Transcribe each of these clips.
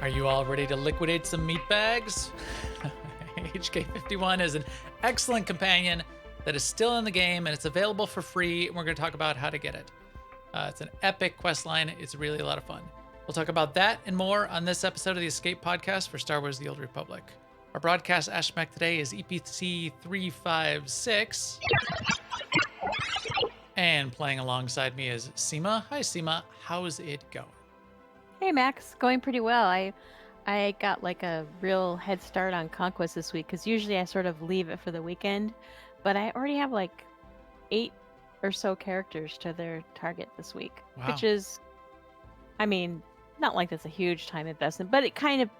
Are you all ready to liquidate some meat bags? HK-51 is an excellent companion that is still in the game and it's available for free. And we're going to talk about how to get it. It's an epic quest line. It's really a lot of fun. We'll talk about that and more on this episode of the Escape Podcast for Star Wars: The Old Republic. Our broadcast astromech today is EPC 356. And playing alongside me is Seema. Hi, Seema. How's it going? Hey Max, going pretty well. I got like a real head start on Conquest this week because usually I sort of leave it for the weekend, but I already have like 8 or so characters to their target this week, Wow. which is, I mean, not like that's a huge time investment, but it kind of,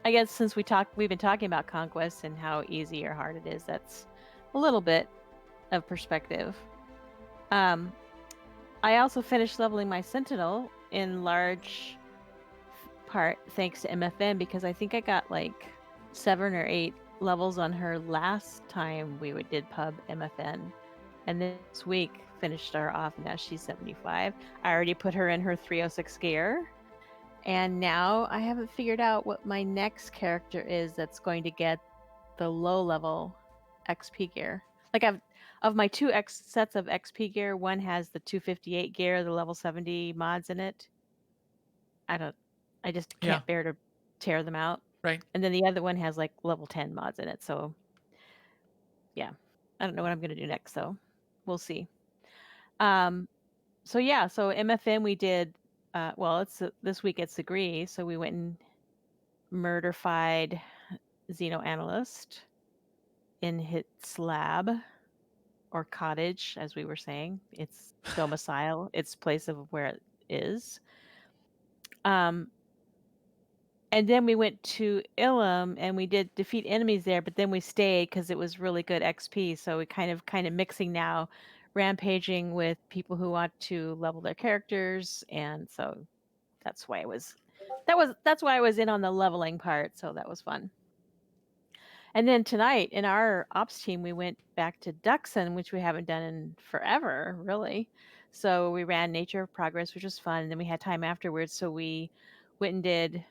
I guess since we've been talking about Conquest and how easy or hard it is, that's a little bit of perspective. I also finished leveling my Sentinel in large part thanks to MFN because I think I got like 7 or 8 levels on her last time we did pub MFN, and this week finished her off. Now she's 75. I already put her in her 306 gear, and now I haven't figured out what my next character is that's going to get the low level XP gear. Like of my 2 sets of XP gear, one has the 258 gear, the level 70 mods in it. I just can't bear to tear them out. Right. And then the other one has like level 10 mods in it. So yeah, I don't know what I'm going to do next. So we'll see. So MFN we did, this week it's Agree. So we went and murderfied Xenoanalyst in its lab or cottage, as we were saying. Its domicile, its place of where it is. And then we went to Ilum and we did defeat enemies there, but then we stayed because it was really good XP. So we kind of mixing now, rampaging with people who want to level their characters, and so that's why I was in on the leveling part. So that was fun. And then tonight in our ops team, we went back to Duxon, which we haven't done in forever, really. So we ran Nature of Progress, which was fun. And then we had time afterwards, so we went and did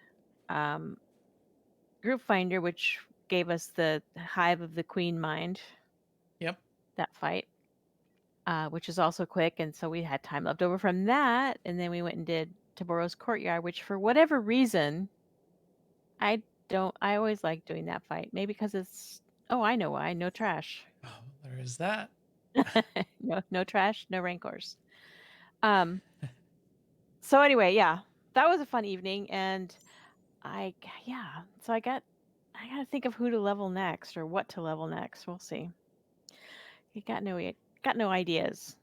Group Finder, which gave us the Hive of the Queen Mind. Yep. That fight, which is also quick, and so we had time left over from that, and then we went and did Taboro's Courtyard, which for whatever reason, I always like doing that fight. Maybe because it's, I know why, no trash. Oh, there is that. no trash, no rancors. So anyway, yeah, that was a fun evening, and so I got to think of who to level next or what to level next. We'll see. You got no ideas.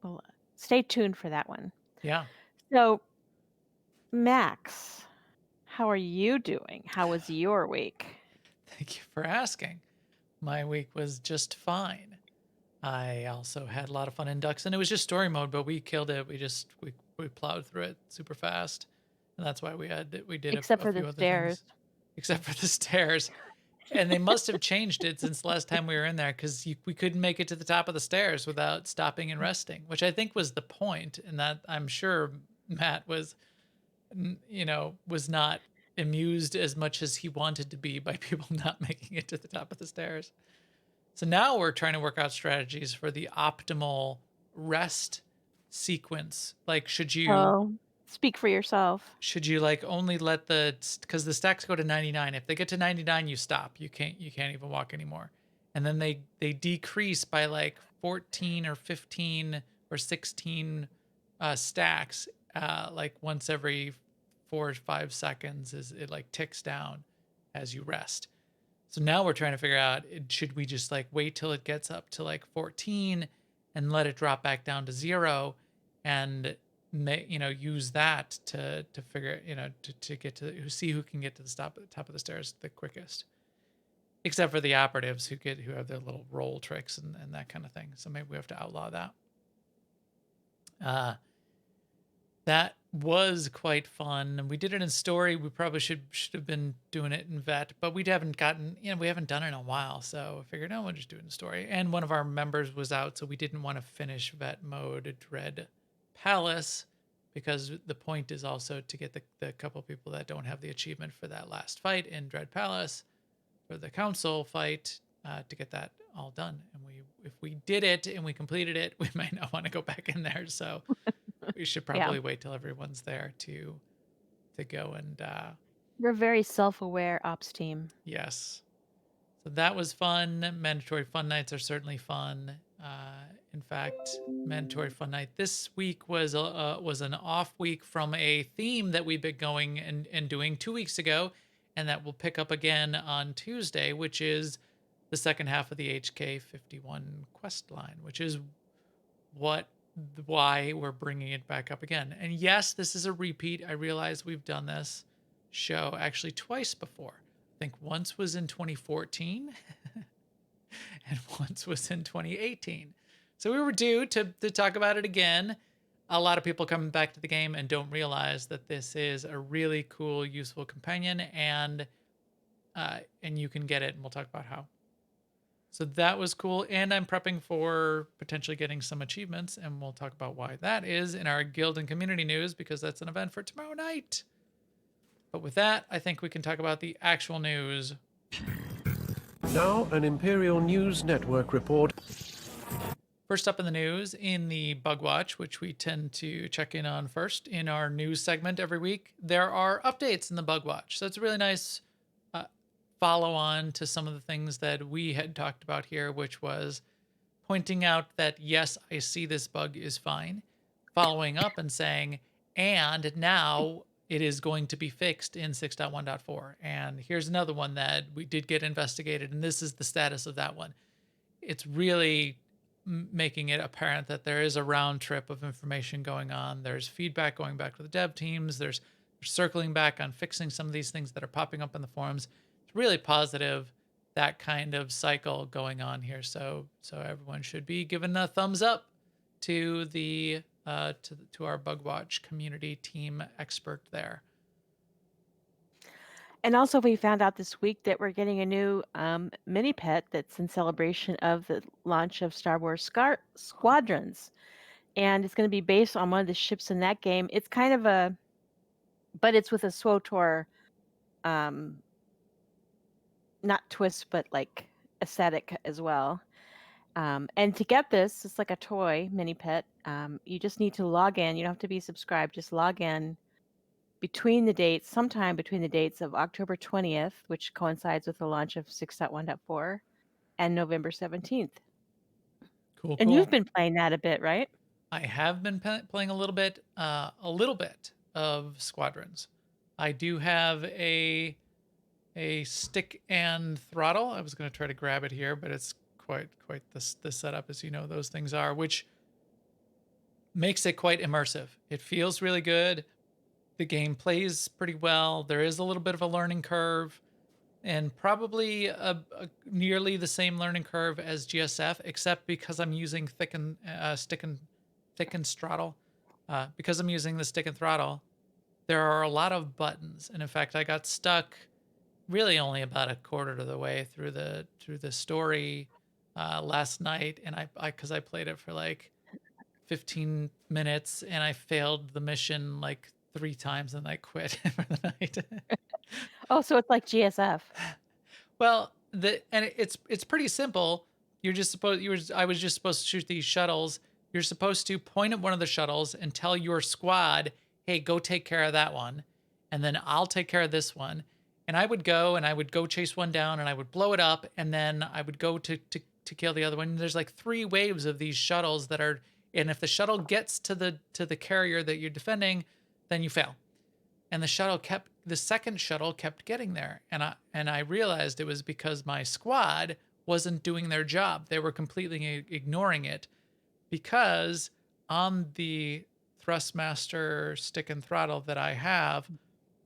Well, stay tuned for that one. Yeah. So, Max, how are you doing? How was your week? Thank you for asking. My week was just fine. I also had a lot of fun in Ducks, and it was just story mode, but we killed it. We plowed through it super fast, and that's why we did Except a for few the other stairs. things. Except for the stairs. And they must have changed it since the last time we were in there because we couldn't make it to the top of the stairs without stopping and resting, which I think was the point. And that I'm sure Matt was not amused as much as he wanted to be by people not making it to the top of the stairs. So now we're trying to work out strategies for the optimal rest sequence. Like, should you speak for yourself. Should you like only let because the stacks go to 99. If they get to 99, you stop. You can't even walk anymore. And then they decrease by like 14 or 15 or 16 stacks like once every 4 or 5 seconds as it like ticks down as you rest. So now we're trying to figure out, should we just like wait till it gets up to like 14 and let it drop back down to 0 and use that to figure, to get to see who can get to the top of the stairs the quickest, except for the operatives who have their little roll tricks and that kind of thing. So maybe we have to outlaw that. That was quite fun. We did it in story. We probably should have been doing it in vet, but we haven't done it in a while. So I figured, no, we'll just do it in story. And one of our members was out, so we didn't want to finish vet mode Dread Palace because the point is also to get the couple people that don't have the achievement for that last fight in Dread Palace for the council fight, to get that all done. And if we did it and we completed it, we might not want to go back in there. So we should Yeah. probably wait till everyone's there to go and We're a very self-aware ops team. yes. So that was fun. Mandatory fun nights are certainly fun. In fact, mandatory fun night this week was an off week from a theme that we've been going and doing 2 weeks ago, and that will pick up again on Tuesday, which is the second half of the HK-51 quest line, which is what why we're bringing it back up again. And yes, this is a repeat. I realize we've done this show actually twice before. I think once was in 2014 and once was in 2018. So we were due to talk about it again. A lot of people coming back to the game and don't realize that this is a really cool, useful companion, and you can get it, and we'll talk about how. So that was cool, and I'm prepping for potentially getting some achievements, and we'll talk about why that is in our guild and community news, because that's an event for tomorrow night. But with that, I think we can talk about the actual news. Now, an Imperial News Network report. First up in the news, in the Bug Watch, which we tend to check in on first in our news segment every week, there are updates in the Bug Watch. So it's a really nice follow on to some of the things that we had talked about here, which was pointing out that, yes, I see this bug is fine, following up and saying, and now it is going to be fixed in 6.1.4. And here's another one that we did get investigated, and this is the status of that one. It's really making it apparent that there is a round trip of information going on. There's feedback going back to the dev teams. There's circling back on fixing some of these things that are popping up in the forums. It's really positive, that kind of cycle going on here. So everyone should be given a thumbs up to the to our Bug Watch community team expert there. And also, we found out this week that we're getting a new mini pet that's in celebration of the launch of Star Wars Squadrons. And it's going to be based on one of the ships in that game. It's kind of but it's with a SWTOR, not twist, but like aesthetic as well. And to get this, it's like a toy mini pet. You just need to log in. You don't have to be subscribed. Just log in sometime between the dates of October 20th, which coincides with the launch of 6.1.4, and November 17th. Cool. And you've been playing that a bit, right? I have been playing a little bit of Squadrons. I do have a stick and throttle. I was going to try to grab it here, but it's quite the setup, as you know those things are, which makes it quite immersive. It feels really good. The game plays pretty well. There is a little bit of a learning curve, and probably nearly the same learning curve as GSF, except because I'm using stick and throttle. Because I'm using the stick and throttle, there are a lot of buttons, and in fact, I got stuck really only about a quarter of the way through the story last night, and because I played it for like 15 minutes and I failed the mission like 3 times and I quit for the night. Oh, so it's like GSF. Well, it's pretty simple. I was just supposed to shoot these shuttles. You're supposed to point at one of the shuttles and tell your squad, "Hey, go take care of that one, and then I'll take care of this one." And I would go chase one down and I would blow it up, and then I would go to kill the other one. And there's like 3 waves of these shuttles that are, and if the shuttle gets to the carrier that you're defending, then you fail. And the second shuttle kept getting there, and I realized it was because my squad wasn't doing their job. They were completely ignoring it, because on the Thrustmaster stick and throttle that I have,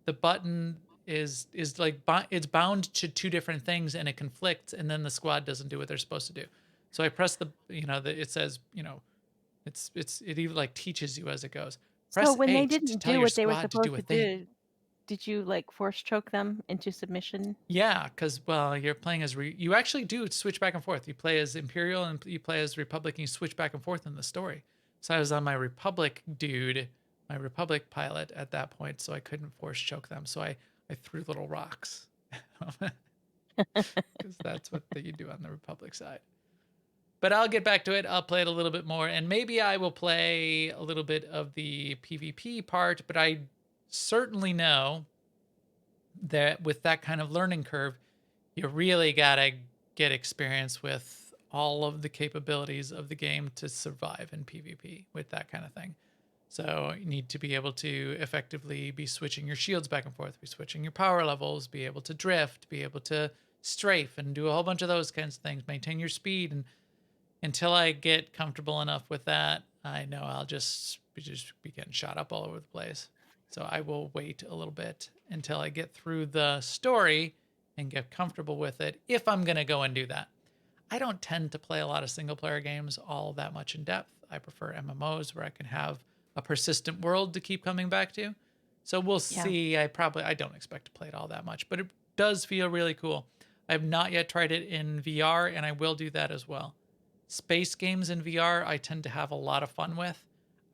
the button is like it's bound to 2 different things, and it conflicts, and then the squad doesn't do what they're supposed to do. So I press it says, it even like teaches you as it goes. So Press when they A to didn't tell do your what they were squad to do supposed a to thing. do, did you like force choke them into submission? Yeah, because, well, you're playing as you actually do switch back and forth. You play as Imperial and you play as Republic, and you switch back and forth in the story. So I was on my Republic dude my Republic pilot at that point, so I couldn't force choke them. So I threw little rocks because that's what you do on the Republic side. But I'll get back to it. I'll play it a little bit more, and maybe I will play a little bit of the PvP part. But I certainly know that with that kind of learning curve, you really gotta get experience with all of the capabilities of the game to survive in PvP with that kind of thing. So you need to be able to effectively be switching your shields back and forth, be switching your power levels, be able to drift, be able to strafe and do a whole bunch of those kinds of things, maintain your speed. And until I get comfortable enough with that, I know I'll just be getting shot up all over the place. So I will wait a little bit until I get through the story and get comfortable with it if I'm going to go and do that. I don't tend to play a lot of single player games all that much in depth. I prefer MMOs where I can have a persistent world to keep coming back to. So we'll Yeah. see. I don't expect to play it all that much, but it does feel really cool. I have not yet tried it in VR, and I will do that as well. Space games in VR, I tend to have a lot of fun with.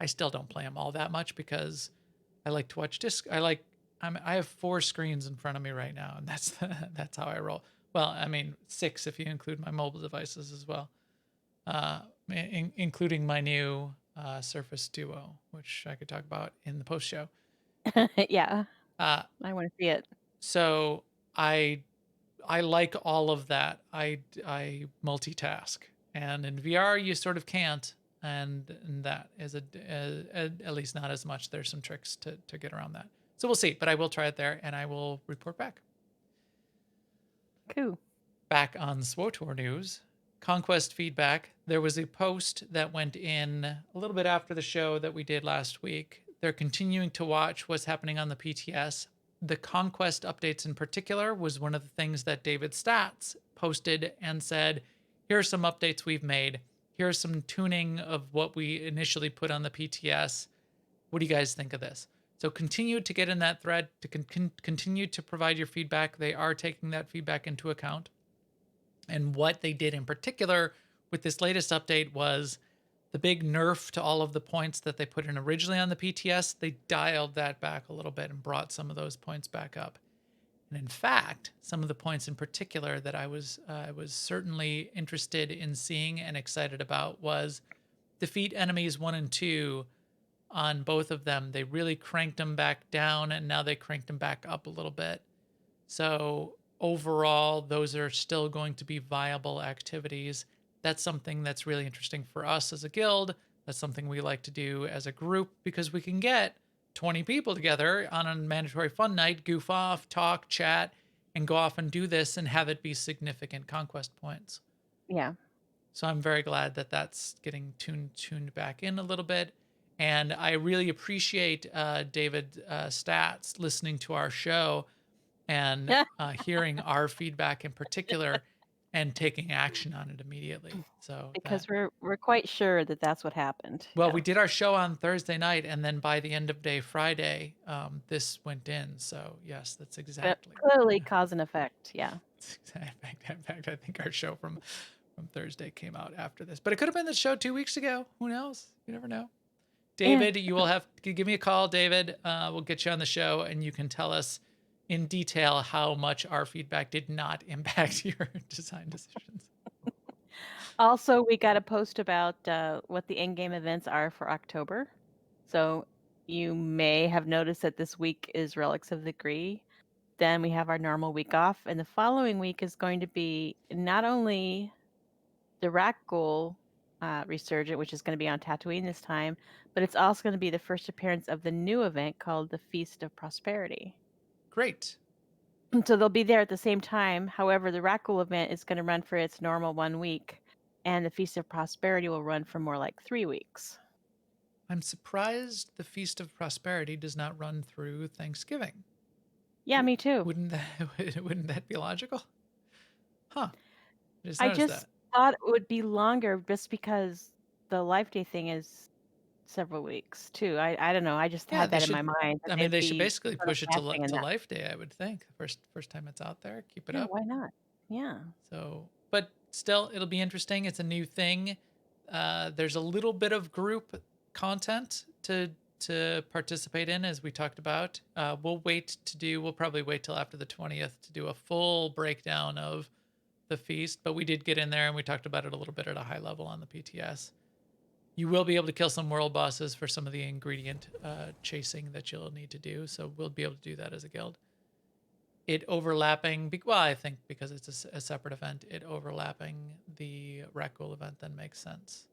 I still don't play them all that much because I like to watch disc. I have 4 screens in front of me right now, and that's how I roll. Well, I mean 6 if you include my mobile devices as well, including my new Surface Duo, which I could talk about in the post show. Yeah. Uh, I want to see it. so I I like all of that. I multitask, and in VR you sort of can't, and that is at least not as much. There's some tricks to get around that. So we'll see, but I will try it there, and I will report back. Cool. Back on SWTOR news, Conquest feedback. There was a post that went in a little bit after the show that we did last week. They're continuing to watch what's happening on the PTS. The Conquest updates in particular was one of the things that David Stats posted and said, here are some updates we've made. Here's some tuning of what we initially put on the PTS. What do you guys think of this? So continue to get in that thread, to continue to provide your feedback. They are taking that feedback into account. And what they did in particular with this latest update was the big nerf to all of the points that they put in originally on the PTS. They dialed that back a little bit and brought some of those points back up. And in fact, some of the points in particular that I was certainly interested in seeing and excited about was defeat enemies 1 and 2 on both of them. They really cranked them back down, and now they cranked them back up a little bit. So overall, those are still going to be viable activities. That's something that's really interesting for us as a guild. That's something we like to do as a group because we can get 20 people together on a mandatory fun night, goof off, talk, chat, and go off and do this and have it be significant conquest points. Yeah. So I'm very glad that that's getting tuned back in a little bit. And I really appreciate David Stats listening to our show and hearing our feedback in particular and taking action on it immediately. So that, Because we're quite sure that that's what happened. well, Yeah. we did our show on Thursday night, and then by the end of day Friday, this went in. So yes, that's But exactly. clearly cause and effect. Yeah. In fact, I think our show from Thursday came out after this, but it could have been the show 2 weeks ago. Who knows? You never know. David, you will have to give me a call. David, we'll get you on the show, and you can tell us in detail how much our feedback did not impact your design decisions. Also, we got a post about what the in-game events are for October. So you may have noticed that this week is Relics of the Gree. Then we have our normal week off, and the following week is going to be not only the Rakghoul Resurgent, which is going to be on Tatooine this time, but it's also going to be the first appearance of the new event called the Feast of Prosperity. Great. So they'll be there at the same time. However, the Rakghoul event is going to run for its normal 1 week, and the Feast of Prosperity will run for more like 3 weeks. I'm surprised the Feast of Prosperity does not run through Thanksgiving. Yeah, me too. Wouldn't that be logical? Huh. I Noticed just that. thought it would be longer just because the Life Day thing is several weeks too. I don't know. I just Yeah, had they that in my should. mind that I mean, they'd they should be basically sort of push it matching in to that. Life Day. I would think first time it's out there, keep it Yeah, up. why not? Yeah. So, but still, it'll be interesting. It's a new thing. There's a little bit of group content to to participate in, as we talked about. We'll probably wait till after the 20th to do a full breakdown of the feast, but we did get in there and we talked about it a little bit at a high level on the PTS. You will be able to kill some world bosses for some of the ingredient chasing that you'll need to do, so we'll be able to do that as a guild. It overlapping, well, I think because it's a separate event, it overlapping the Rakghoul event then makes sense.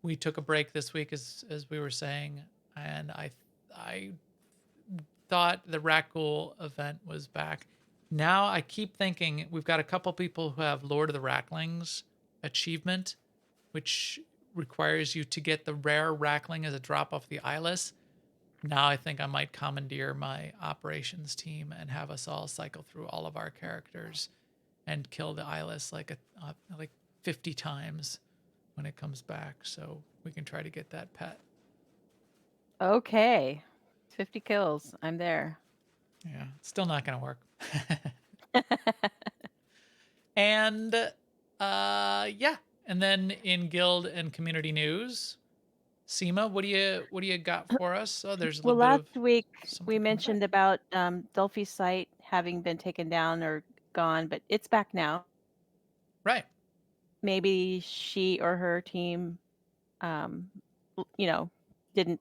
We took a break this week, as we were saying, and I thought the Rakghoul event was back. Now I keep thinking we've got a couple people who have Lord of the Racklings achievement, which requires you to get the rare Rackling as a drop off the eyeless. Now I think I might commandeer my operations team and have us all cycle through all of our characters and kill the eyeless like 50 times when it comes back, so we can try to get that pet. Okay. 50 kills. I'm there. Yeah, it's still not gonna work. And yeah, and then in guild and community news, Seema, what do you got for us? Oh, there's a Well, little bit of last week we something coming back. mentioned about Delphi's site having been taken down or gone, but it's back now. Right. Maybe she or her team, um, didn't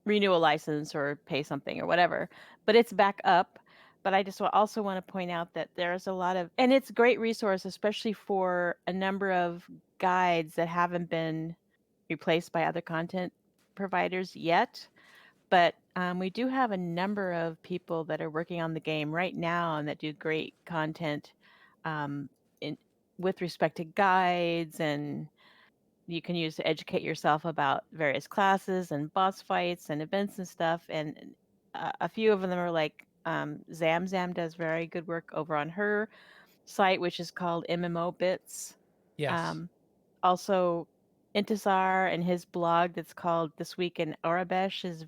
renew a license or pay something or whatever, but it's back up. But I just also want to point out that there's a lot of, and it's a great resource, especially for a number of guides that haven't been replaced by other content providers yet. But we do have a number of people that are working on the game right now and that do great content um, in, with respect to guides, and you can use to educate yourself about various classes and boss fights and events and stuff. And a few of them are like Zam Zam does very good work over on her site, which is called MMO Bits. Yes. Um, Also, Intisar and his blog that's called This Week in Arabesh is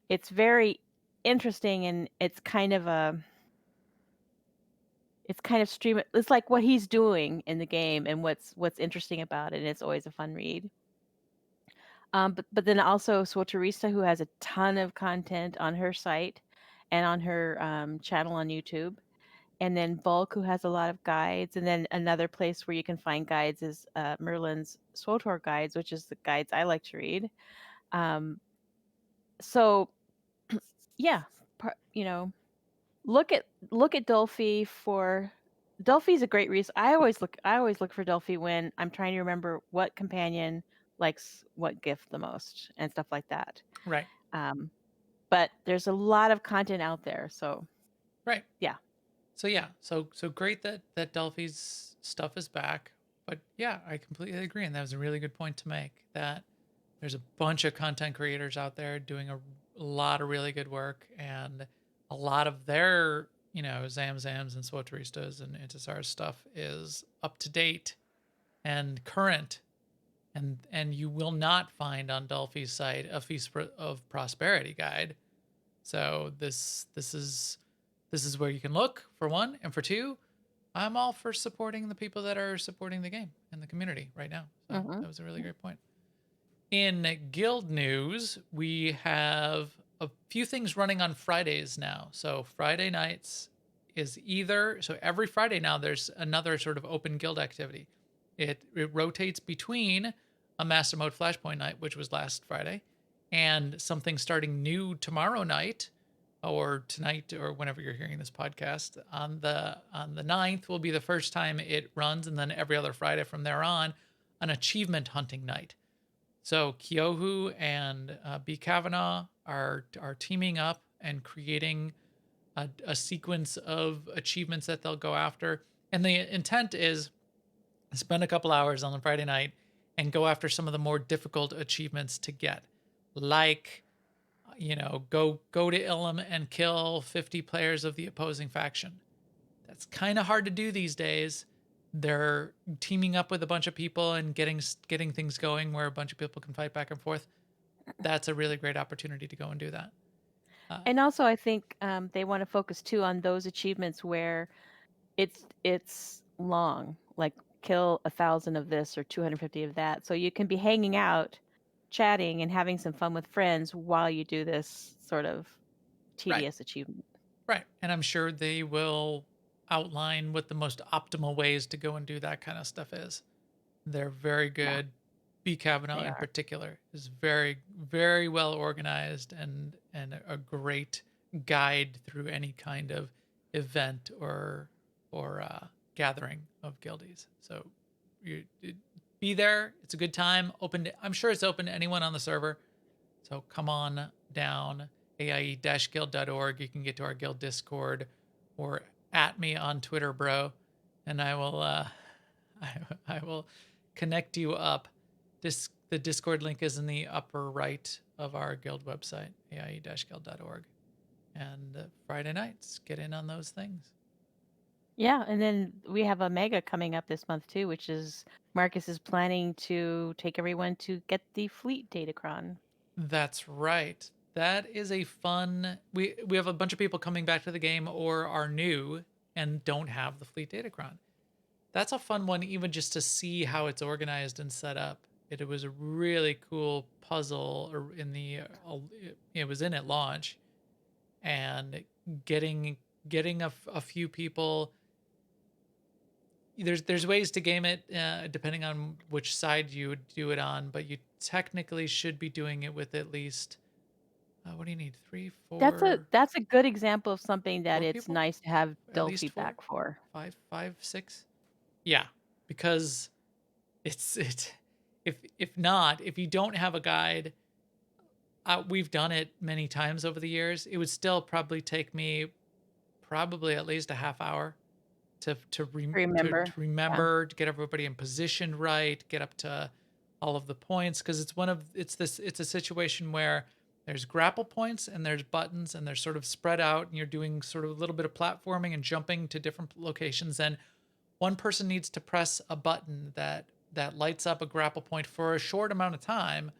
it's very interesting, and it's kind of stream. It's like what he's doing in the game and what's interesting about it. And it's always a fun read. But then also SWTOR, who has a ton of content on her site and on her channel on YouTube. And then Bulk, who has a lot of guides. And then another place where you can find guides is Merlin's SWTOR guides, which is the guides I like to read. So yeah, look at Dolphy for Dolphy's a great resource. I always look for Dolphy when I'm trying to remember what companion likes what gift the most and stuff like that. Right. But there's a lot of content out there, so Right. yeah. So yeah, so great that Delphi's stuff is back. But yeah, I completely agree, and that was a really good point to make. That there's a bunch of content creators out there doing a lot of really good work, and a lot of their Zamzams and Swotaristas and Intisar's stuff is up to date and current, and you will not find on Delphi's site a Feast of Prosperity guide. So this is where you can look, for one, and for two, I'm all for supporting the people that are supporting the game and the community right now. So Hmm. that was a really great point. In guild news, we have a few things running on Fridays now. So Friday nights is so every Friday now there's another sort of open guild activity. It rotates between a Master Mode Flashpoint night, which was last Friday, and something starting new tomorrow night, or tonight, or whenever you're hearing this podcast. On the 9th will be the first time it runs, and then every other Friday from there on, an achievement hunting night. So Kyohu and B. Kavanaugh are teaming up and creating a sequence of achievements that they'll go after. And the intent is spend a couple hours on the Friday night and go after some of the more difficult achievements to get, like go to Ilum and kill 50 players of the opposing faction. That's kind of hard to do these days. They're teaming up with a bunch of people and getting things going where a bunch of people can fight back and forth. That's a really great opportunity to go and do that. And also, I think they want to focus too on those achievements where it's long, like kill 1,000 of this or 250 of that. So you can be hanging out, chatting, and having some fun with friends while you do this sort of Right. tedious achievement. Right. And I'm sure they will outline what the most optimal ways to go and do that kind of stuff is. They're very Yeah, good. B. Kavanaugh they in are. particular is very, very well organized and a great guide through any kind of event or gathering of guildies. So be there. It's a good time. Open. I'm sure it's open to anyone on the server. So come on down, aie-guild.org. You can get to our guild Discord or at me on Twitter, bro, and I will I will connect you up. The Discord link is in the upper right of our guild website, aie-guild.org. And Friday nights, get in on those things. Yeah, and then we have a mega coming up this month too, which is Marcus is planning to take everyone to get the fleet datacron. That's right. That is a fun. We have a bunch of people coming back to the game or are new and don't have the fleet datacron. That's a fun one, even just to see how it's organized and set up. It was a really cool puzzle in the. It was in at launch, and getting getting a few people. There's ways to game it depending on which side you would do it on, but you technically should be doing it with at least. What do you need? Three, four, That's a good example of something that four it's people? nice to have At dull least four, feedback for. five, six. Yeah, because it if not, if you don't have a guide, we've done it many times over the years, it would still probably take me probably at least a half hour to Remember? Yeah. remember, to get everybody in position right, get up to all of the points, because it's a situation where there's grapple points and there's buttons and they're sort of spread out and you're doing sort of a little bit of platforming and jumping to different locations, and one person needs to press a button that lights up a grapple point for a short amount of time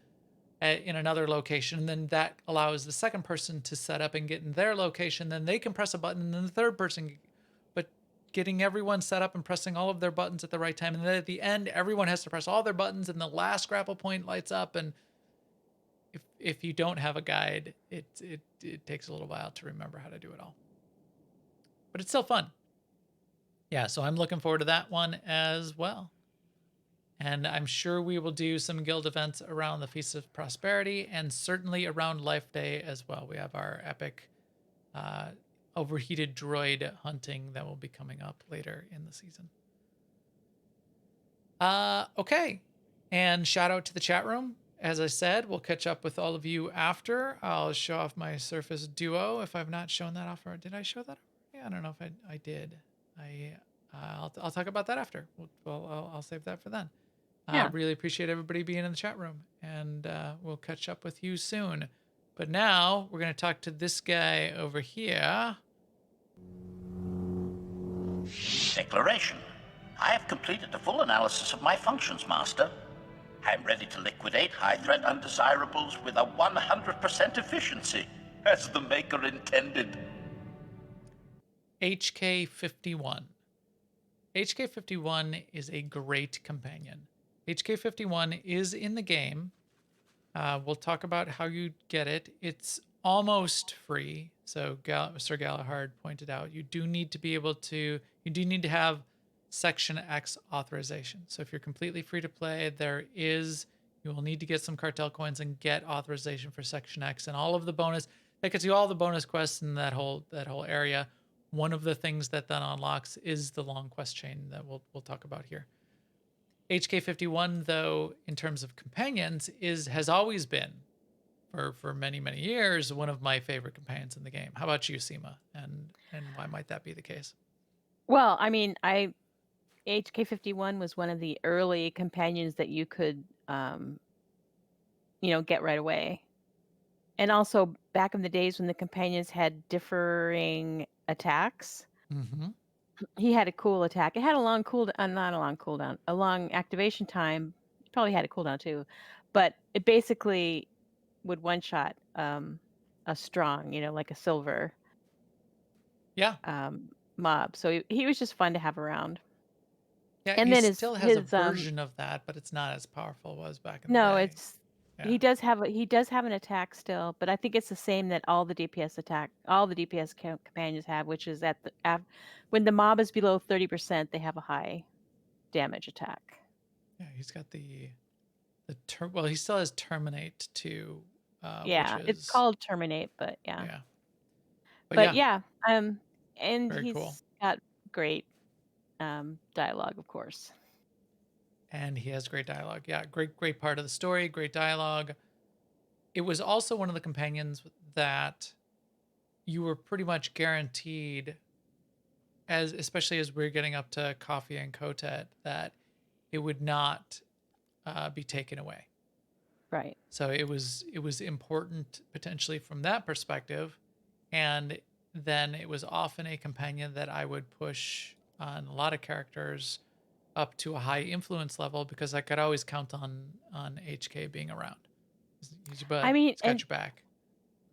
in another location, and then that allows the second person to set up and get in their location, then they can press a button, and then the third person. But getting everyone set up and pressing all of their buttons at the right time, and then at the end everyone has to press all their buttons and the last grapple point lights up, and if you don't have a guide, it takes a little while to remember how to do it all, but it's still fun. Yeah, so I'm looking forward to that one as well. And I'm sure we will do some guild events around the Feast of Prosperity and certainly around Life Day as well. We have our epic uh, overheated droid hunting that will be coming up later in the season. Okay. And shout out to the chat room. As I said, we'll catch up with all of you after. I'll show off my Surface Duo if I've not shown that off. Or did I show that? Yeah, I don't know if I did. I'll talk about that after. I'll save that for then. Yeah. Really appreciate everybody being in the chat room, and we'll catch up with you soon. But now we're going to talk to this guy over here. Declaration. I have completed a full analysis of my functions, Master. I'm ready to liquidate high-threat undesirables with a 100% efficiency, as the Maker intended. HK-51. HK-51 is a great companion. HK-51 is in the game. We'll talk about how you get it. It's almost free. So Sir Galahard pointed out, you do need to have Section X authorization. So if you're completely free to play, you will need to get some cartel coins and get authorization for Section X and all of the bonus. That gets you all the bonus quests in that whole area. One of the things that then unlocks is the long quest chain that we'll talk about here. HK-51, though, in terms of companions, has always been, for many, many years, one of my favorite companions in the game. How about you, Seema? And why might that be the case? Well, I mean, HK-51 was one of the early companions that you could, get right away. And also back in the days when the companions had differing attacks, Mm-hmm. he had a cool attack. It had a long not a long cooldown, a long activation time. It probably had a cooldown too, but it basically would one shot a strong, like a silver Yeah. mob. So he was just fun to have around. Yeah, And he then still has a his version of that, but it's not as powerful as it was back in the no, day. it's Yeah. he does have an attack still, but I think it's the same that all the DPS companions have, which is at when the mob is below 30%, they have a high damage attack. Yeah, he's got well, he still has Terminate too, which Yeah, it's is called Terminate, but yeah. yeah. But But yeah, yeah, and very cool. he's got great dialogue, of course. And he has great dialogue. Yeah, great part of the story, great dialogue. It was also one of the companions that you were pretty much guaranteed, as especially as we're getting up to Coffee and Kotet, that it would not be taken away. Right. So it was important potentially from that perspective, and then it was often a companion that I would push on a lot of characters up to a high influence level because I could always count on HK being around. He's your I bud. mean, He's got and your back.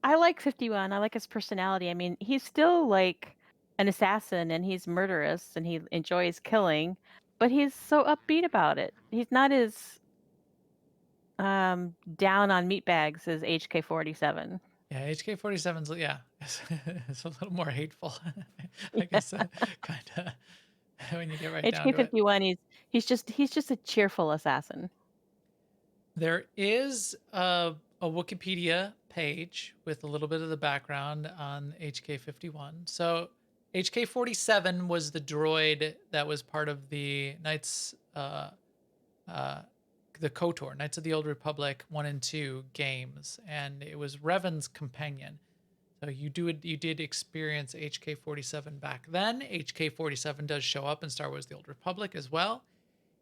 I like 51. I like his personality. I mean, he's still like an assassin and he's murderous and he enjoys killing, but he's so upbeat about it. He's not as down on meatbags as HK-47. Yeah, HK-47's yeah, it's a little more hateful, I guess, kind of when you get right down to it. HK-51, he's just a cheerful assassin. There is a Wikipedia page with a little bit of the background on HK-51. So HK-47 was the droid that was part of the uh, the KOTOR, Knights of the Old Republic 1 and 2 games, and it was Revan's companion. So you did experience HK-47 back then. HK-47 does show up in Star Wars: The Old Republic as well.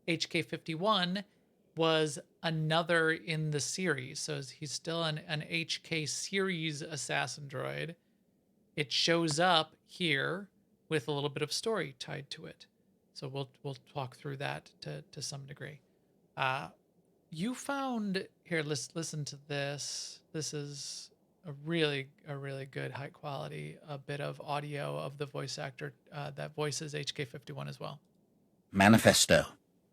HK-51 was another in the series, so he's still an HK series assassin droid. It shows up here with a little bit of story tied to it, so we'll talk through that to some degree. You found here. Let's listen to this. This is a really good high quality bit of audio of the voice actor that voices HK-51 as well. Manifesto.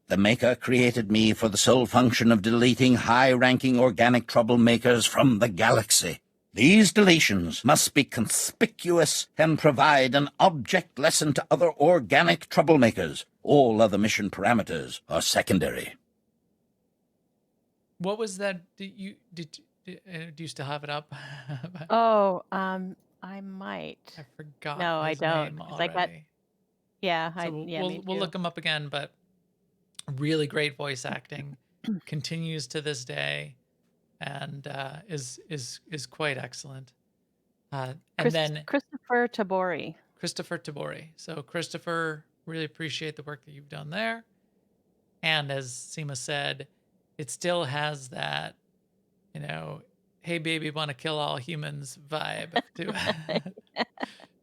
The Maker created me for the sole function of deleting high-ranking organic troublemakers from the galaxy. These deletions must be conspicuous and provide an object lesson to other organic troublemakers. All other mission parameters are secondary. What was that? Do you still have it up? Oh, I might. I forgot No, I his don't, name 'cause I got already. So me we'll too. look him up again, but really great voice acting, continues to this day, and is quite excellent. And then Christopher Tabori. Christopher Tabori. So Christopher, really appreciate the work that you've done there. And as Seema said, it still has that, hey baby, want to kill all humans vibe to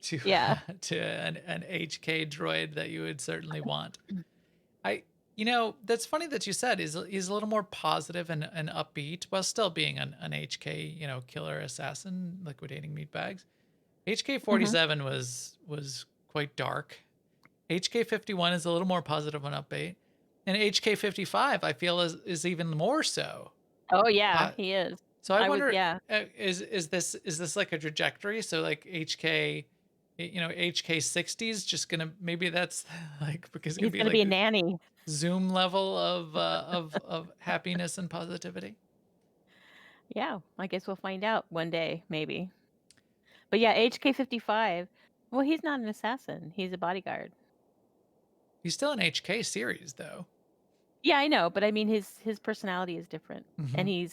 to Yeah. to an HK droid that you would certainly want. I that's funny that you said he's a little more positive and upbeat while still being an HK, killer assassin liquidating meatbags. Mhm. HK-47 was quite dark. HK-51 is a little more positive and upbeat. And HK-55 I feel is even more so. Oh yeah, Po- he is. So I I was wonder, yeah. is this like a trajectory? So like HK-60s just gonna, maybe that's like because it's gonna He's be gonna be like a nanny. Zoom level of happiness and positivity. Yeah, I guess we'll find out one day, maybe. But yeah, HK-55. Well, he's not an assassin. He's a bodyguard. He's still an HK series though. Yeah, I know, but I mean his personality is different, Hmm. and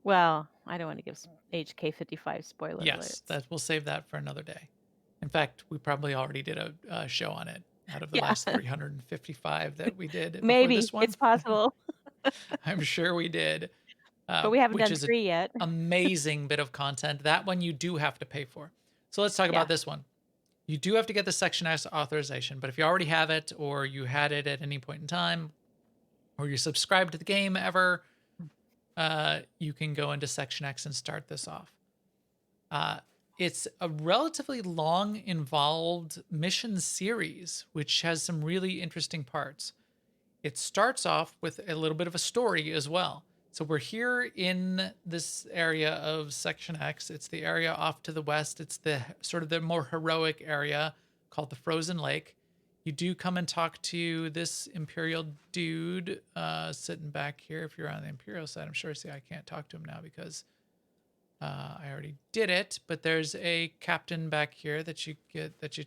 well, I don't want to give HK-55 spoiler Yes, alerts. that we'll save that for another day. In fact, we probably already did a show on it out of the Yeah, last 355 that we did before maybe this one. it's possible, I'm sure we did, but we haven't which done is an 3 yet. amazing bit of content. That one you do have to pay for. So let's talk Yeah. about this one. You do have to get the Section S authorization, but if you already have it or you had it at any point in time or you're subscribed to the game ever, you can go into Section X and start this off. It's a relatively long, involved mission series, which has some really interesting parts. it starts off with a little bit of a story as well. So we're here in this area of Section X. It's the area off to the west. It's the sort of the more heroic area called the Frozen Lake. You do come and talk to this Imperial dude sitting back here. If you're on the Imperial side, I'm sure. See, I can't talk to him now because I already did it. But there's a captain back here that you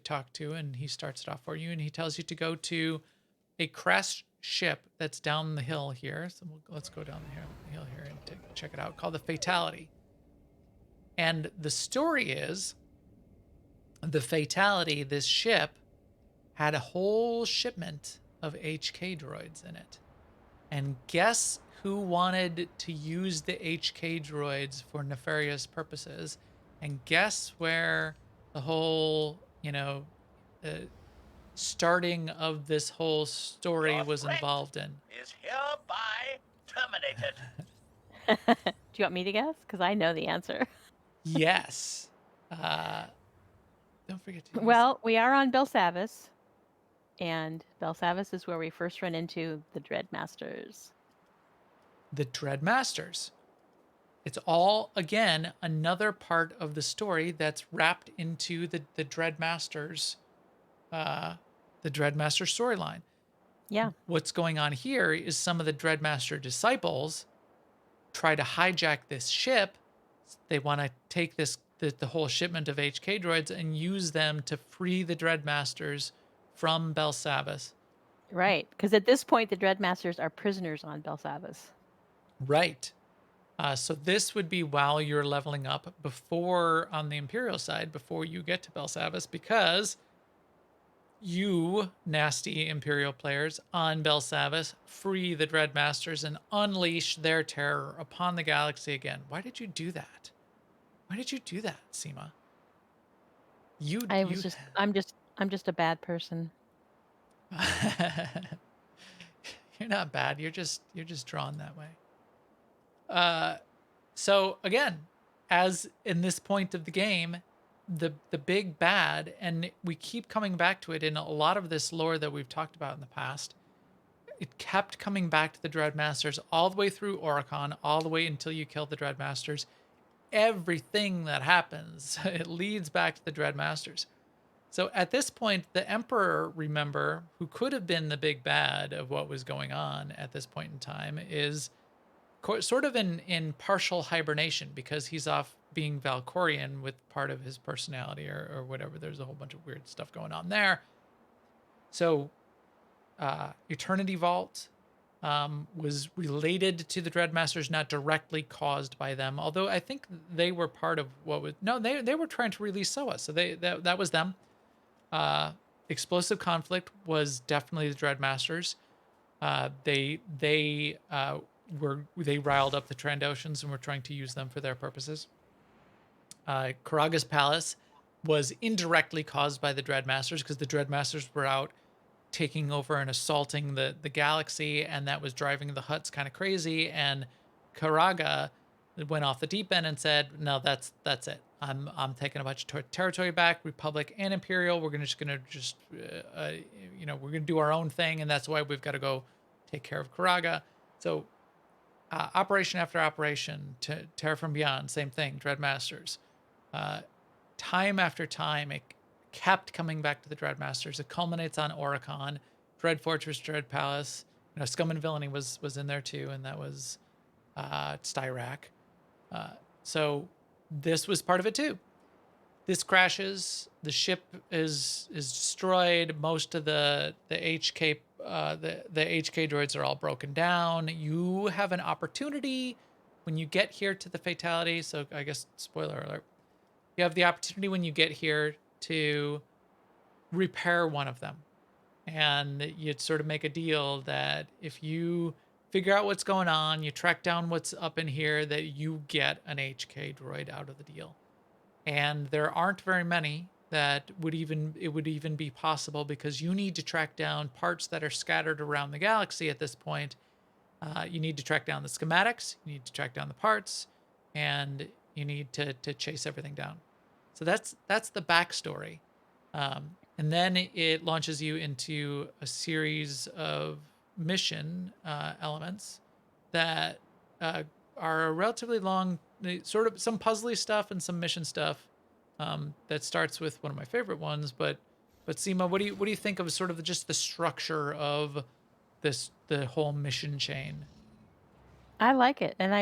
talk to, and he starts it off for you, and he tells you to go to a crashed ship that's down the hill here. So let's go down the hill here and check it out, called the Fatality. And the story is the Fatality, this ship, had a whole shipment of HK droids in it. And guess who wanted to use the HK droids for nefarious purposes? And guess where the whole, starting of this whole story Your was threat involved in? is hereby terminated. Do you want me to guess? Because I know the answer. Yes. Don't forget to use. Well, we are on Belsavis, and Belsavis is where we first run into the Dreadmasters. The Dreadmasters. It's all, again, another part of the story that's wrapped into the Dreadmasters, the Dreadmaster storyline. Yeah. What's going on here is some of the Dreadmaster disciples try to hijack this ship. They want to take the whole shipment of HK droids and use them to free the Dreadmasters from Belsavis. Right. Because at this point, the Dreadmasters are prisoners on Belsavis. Right. So this would be while you're leveling up before, on the Imperial side, before you get to Belsavis, because you nasty Imperial players on Belsavis free the Dreadmasters and unleash their terror upon the galaxy again. Why did you do that? Why did you do that, Seema? I'm just a bad person. You're not bad. You're just drawn that way. So again, as in this point of the game, the big bad, and we keep coming back to it in a lot of this lore that we've talked about in the past. It kept coming back to the Dreadmasters all the way through Oricon, all the way until you kill the Dreadmasters. Everything that happens, it leads back to the Dreadmasters. So at this point, the Emperor, remember, who could have been the big bad of what was going on at this point in time, is sort of in partial hibernation because he's off being Valkorian with part of his personality or whatever. There's a whole bunch of weird stuff going on there. So Eternity Vault was related to the Dreadmasters, not directly caused by them. Although I think they were part of what was... No, they were trying to release SOA. So that was them. Explosive Conflict was definitely the Dreadmasters. They riled up the Trandoshans and were trying to use them for their purposes. Karaga's Palace was indirectly caused by the Dreadmasters because the Dreadmasters were out taking over and assaulting the galaxy, and that was driving the Hutts kind of crazy. And Karaga went off the deep end and said, "No, that's it. I'm taking a bunch of territory back, Republic and Imperial. We're gonna we're gonna do our own thing, and that's why we've got to go take care of Karaga." So operation after operation, Terra from Beyond, same thing, Dreadmasters. Time after time, it kept coming back to the Dreadmasters. It culminates on Oricon, Dread Fortress, Dread Palace. Scum and Villainy was in there too, and that was Styrak. So this was part of it too. This crashes. The ship is destroyed. Most of the HK the HK droids are all broken down. You have an opportunity when you get here to the Fatality. So I guess spoiler alert. You have the opportunity when you get here to repair one of them, and you'd sort of make a deal that if you figure out what's going on, you track down what's up in here, that you get an HK droid out of the deal. And there aren't very many that would even be possible, because you need to track down parts that are scattered around the galaxy at this point. You need to track down the schematics, you need to track down the parts, and you need to chase everything down. So that's the backstory. And then it launches you into a series of mission elements that are relatively long, sort of some puzzly stuff and some mission stuff that starts with one of my favorite ones. But Seema, what do you think of sort of just the structure of the whole mission chain? I like it, and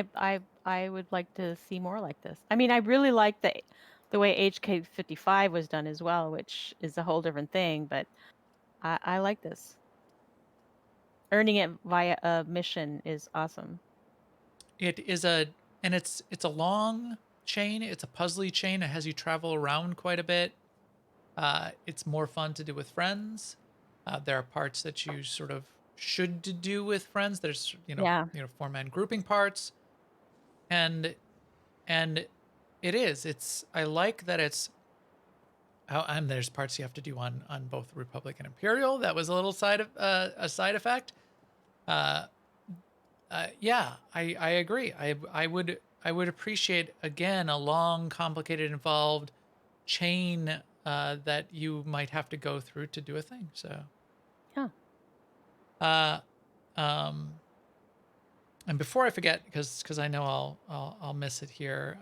I would like to see more like this. I mean, I really like the way HK-55 was done as well, which is a whole different thing, but I like this. Earning it via a mission is awesome. It is and it's a long chain. It's a puzzly chain. It has you travel around quite a bit. It's more fun to do with friends. There are parts that you sort of should do with friends. There's Yeah. 4-man grouping parts, and and it is. It's I like that it's. Oh, and there's parts you have to do on both Republic and Imperial. That was a little a side effect. Uh, yeah, I agree. I would appreciate again a long, complicated, involved chain that you might have to go through to do a thing. So, Yeah. uh, um, and before I forget, because I know I'll miss it here.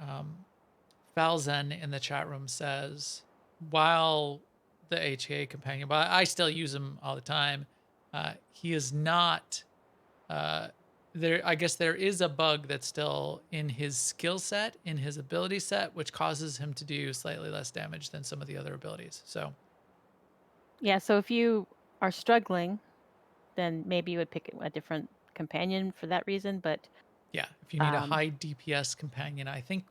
Falzen in the chat room says, while the HK companion, but I still use him all the time. He is not there. I guess there is a bug that's still in his skill set, in his ability set, which causes him to do slightly less damage than some of the other abilities. So Yeah, so if you are struggling, then maybe you would pick a different companion for that reason, but yeah, if you need a um high DPS companion, I think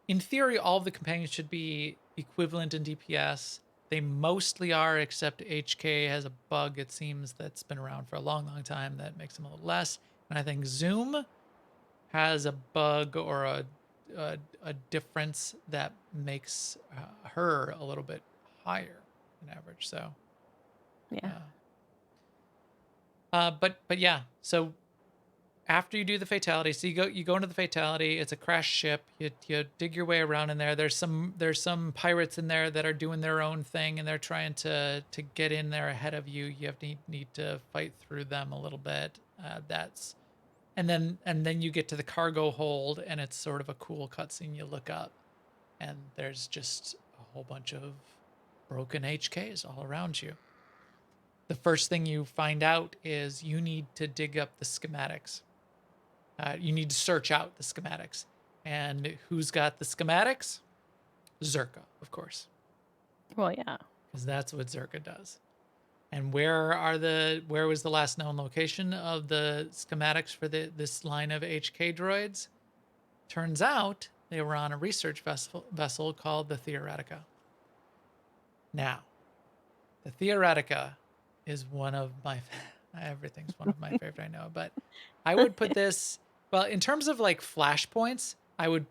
in theory all of the companions should be equivalent in DPS. They mostly are, except HK has a bug, it seems, that's been around for a long, long time that makes them a little less. And I think Zoom has a bug or a difference that makes her a little bit higher than average. So, yeah. but yeah. So after you do the fatality, so you go into the fatality. It's a crash ship. You dig your way around in there. There's some pirates in there that are doing their own thing, and they're trying to get in there ahead of you. You have to need to fight through them a little bit. That's and then you get to the cargo hold, and it's sort of a cool cutscene. You look up, and there's just a whole bunch of broken HKs all around you. The first thing you find out is you need to dig up the schematics. You need to search out the schematics. And who's got the schematics? Zerka, of course, Well, yeah. because that's what Zerka does. And where was the last known location of the schematics for this line of HK droids? Turns out they were on a research vessel called the Theoretica. Now, the Theoretica is one of my everything's one of my favorite, I know, but I would put this, well, in terms of like flashpoints, I would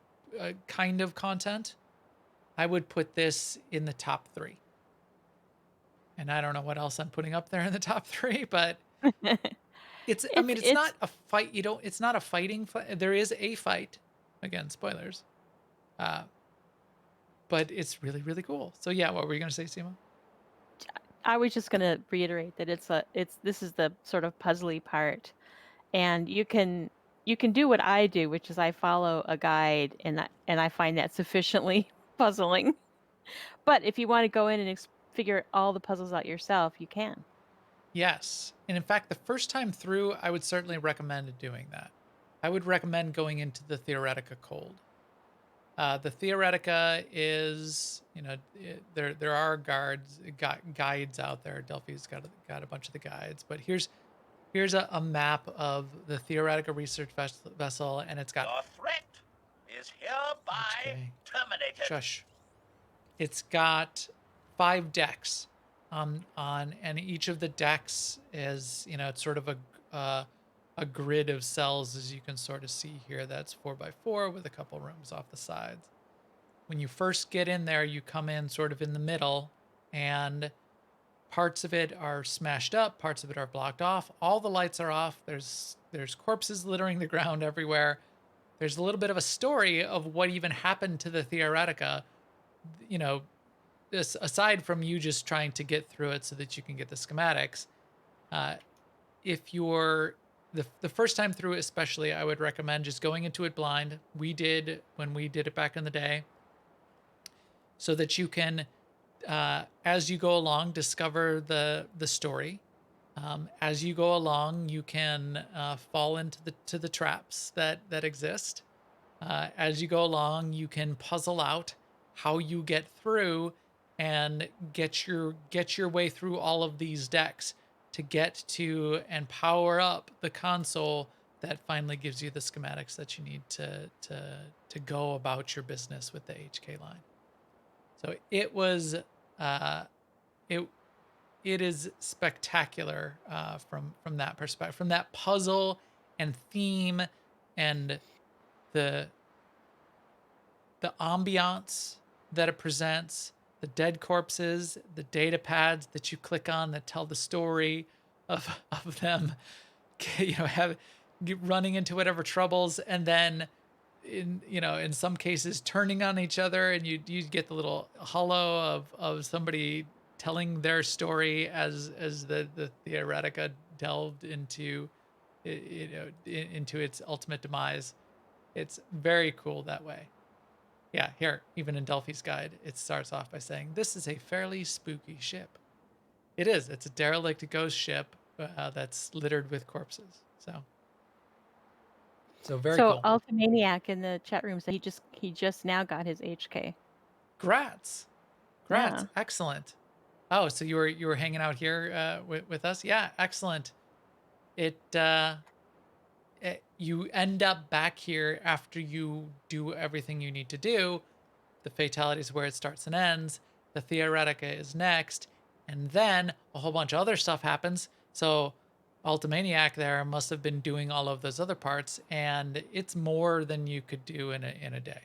kind of content, I would put this in the top 3. And I don't know what else I'm putting up there in the top 3, but I mean, it's It's not a fight. It's not a fighting fight. There is a fight, again, spoilers. Uh, but it's really, really cool. So yeah, what were you going to say, Seema? I was just gonna reiterate that this is the sort of puzzly part, and you can do what I do, which is I follow a guide, and I find that sufficiently puzzling. But if you want to go in and figure all the puzzles out yourself, you can. Yes. And in fact, the first time through, I would certainly recommend doing that. I would recommend going into the Theoretica cold. The Theoretica is, there are guides out there. Delphi's got a bunch of the guides, but here's a map of the Theoretica research vessel, and it's got Your threat is hereby HK. terminated. Shush. It's got 5 decks and each of the decks is, it's sort of a grid of cells, as you can sort of see here. That's 4x4 with a couple rooms off the sides. When you first get in there, you come in sort of in the middle, and parts of it are smashed up, parts of it are blocked off. All the lights are off. There's corpses littering the ground everywhere. There's a little bit of a story of what even happened to the Theoretica, this aside from you just trying to get through it so that you can get the schematics. if you're the first time through, especially, I would recommend just going into it blind. We did when we did it back in the day, so that you can, as you go along, discover the story. As you go along, you can fall into the traps that exist. As you go along, you can puzzle out how you get through and get your way through all of these decks to get to and power up the console that finally gives you the schematics that you need to go about your business with the HK line. So it was uh, it it is spectacular from that perspective, from that puzzle and theme and the the ambiance that it presents, the dead corpses, the data pads that you click on that tell the story of them, have running into whatever troubles, and then in some cases turning on each other, and you get the little hollow of somebody telling their story as the theoretica delved into into its ultimate demise. It's very cool that way. Yeah, here, even in Delphi's guide, it starts off by saying, "This is a fairly spooky ship." It is. It's a derelict ghost ship that's littered with corpses. So very So cool. Ultimaniac in the chat room said he just now got his HK. Grats, grats, Yeah. excellent. Oh, so you were hanging out here with us? Yeah, excellent. It you end up back here after you do everything you need to do. The fatality is where it starts and ends. The theoretica is next, and then a whole bunch of other stuff happens. So Ultimaniac there must have been doing all of those other parts, and it's more than you could do in a day.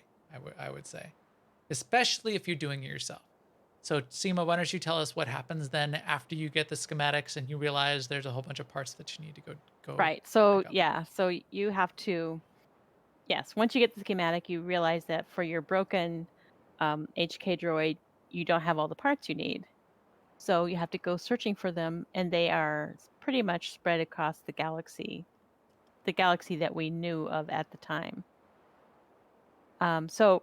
I would say, especially if you're doing it yourself. So Seema, why don't you tell us what happens then after you get the schematics and you realize there's a whole bunch of parts that you need to go Right. So pick up. yeah, so you have to, yes, once you get the schematic, you realize that for your broken HK droid, you don't have all the parts you need. So you have to go searching for them, and they are pretty much spread across the galaxy that we knew of at the time. So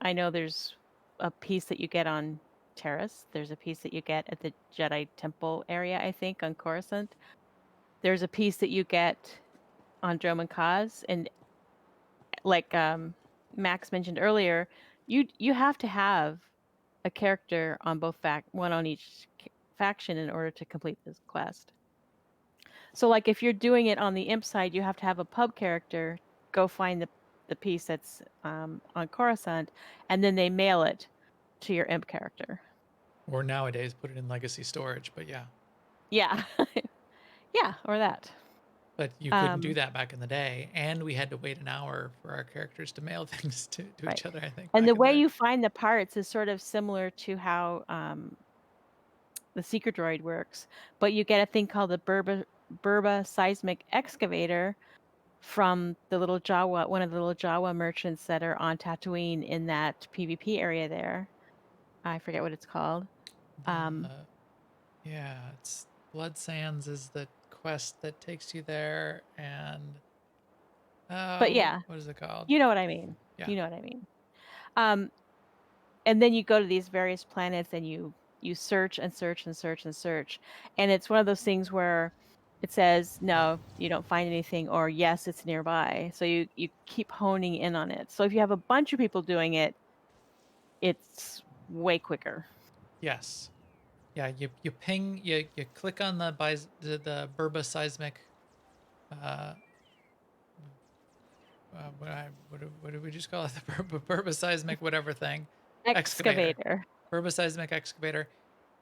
I know there's a piece that you get on Terrace. There's a piece that you get at the Jedi Temple area, I think, on Coruscant. There's a piece that you get on Dromund Kaas, and like Max mentioned earlier, you have to have a character on both one on each faction in order to complete this quest. So like if you're doing it on the imp side, you have to have a pub character go find the piece that's on Coruscant, and then they mail it to your imp character. Or nowadays put it in legacy storage, but yeah. Yeah. Yeah, or that. But you couldn't do that back in the day, and we had to wait an hour for our characters to mail things to Right. each other, I think, And the back in the way day. you find the parts is sort of similar to how the Secret Droid works, but you get a thing called the Burba seismic excavator from the little Jawa, one of the little Jawa merchants that are on Tatooine in that PvP area there. I forget what it's called. Yeah, it's Blood Sands is the quest that takes you there, and But yeah, what is it called? you know what I mean. Yeah. You know what I mean. Um, and then you go to these various planets and you search and search and search and search, and it's one of those things where it says no, you don't find anything, or yes, it's nearby. So you keep honing in on it. So if you have a bunch of people doing it, it's way quicker. Yes. Yeah, you ping you click on the Burba seismic uh what did we just call it? The Burba seismic whatever thing excavator. Excavator. Burba seismic excavator,